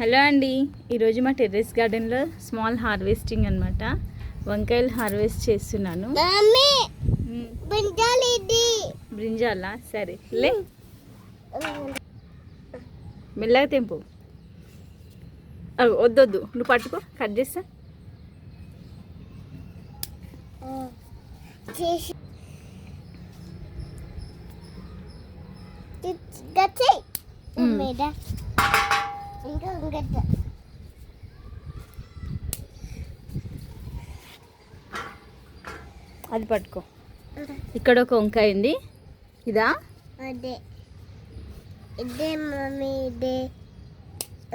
Hello అండి, ఈరోజు మా టెర్రస్ గార్డెన్లో స్మాల్ హార్వెస్టింగ్ అనమాట. వంకాయలు హార్వెస్ట్ చేస్తున్నాను. బ్రింజాలా? సరే లే, మెల్లగా తెంపు. వద్దొద్దు, నువ్వు పట్టుకో, కట్ చేస్తా. అది పట్టుకో. ఇక్కడ ఒక వంకాయ ఉంది. ఇదా? అదే ఇదే మమ్మీ, ఇదే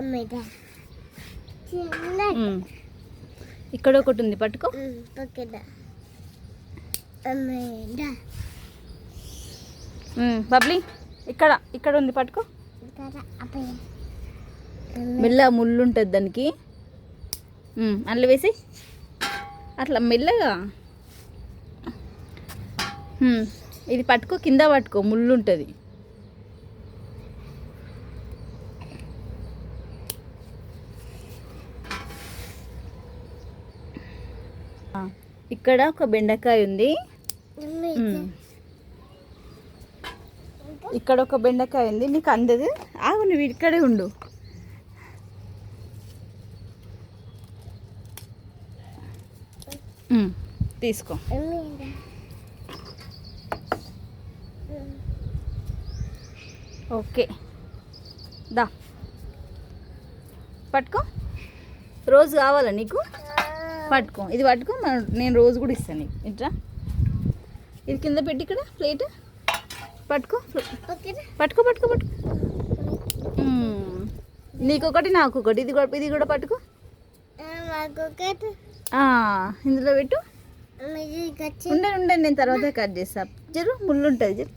అమ్మేదా. ఇక్కడ ఒకటి ఉంది, పట్టుకో. బబ్లీ, ఇక్కడ ఉంది, పట్టుకో. మెల్ల ముళ్ళు ఉంటుంది దానికి. అందులో వేసి అట్లా మెల్లగా. ఇది పట్టుకో, కింద పట్టుకో, ముళ్ళు ఉంటుంది. ఇక్కడ ఒక బెండకాయ ఉంది. ఇక్కడ ఒక బెండకాయ ఉంది. నీకు అందదు, ఆగు, నువ్వు ఇక్కడే ఉండు. తీసుకో. ఓకే, దా పట్టుకో. రోజు కావాలా నీకు? పట్టుకో, ఇది పట్టుకో, నేను రోజు కూడా ఇస్తాను నీకు. ఇట్లా ఇది కింద పెట్టి ఇక్కడ ప్లేట్ పట్టుకో. పట్టుకో పట్టుకో పట్టుకో. నీకొకటి, నాకొకటి. ఇది కూడా పట్టుకో. ఇందులో పెట్టు. ఉండండి, నేను తర్వాత కట్ చేస్తా. జరు ముళ్ళు ఉంటుంది, జరు.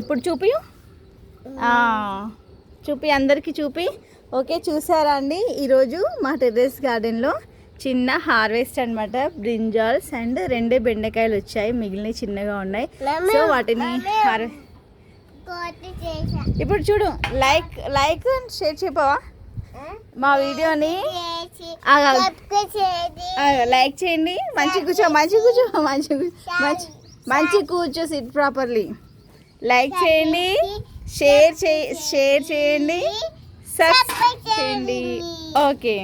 ఇప్పుడు చూపి, అందరికీ చూపి. ఓకే, చూసారా అండి? ఈరోజు మా టెర్రస్ గార్డెన్లో చిన్న హార్వెస్ట్ అనమాట. బ్రింజాల్స్ అండ్ 2 బెండకాయలు వచ్చాయి, మిగిలిన చిన్నగా ఉన్నాయి. సో వాటిని ఇప్పుడు చూడు. లైక్ అండ్ షేర్ చెప్పవా? మా వీడియోని లైక్ చేయండి. మంచి కూర్చో, సిట్ ప్రాపర్లీ. లైక్ చేయండి, షేర్ చేయండి, సబ్స్క్రైబ్ చేయండి. ఓకే.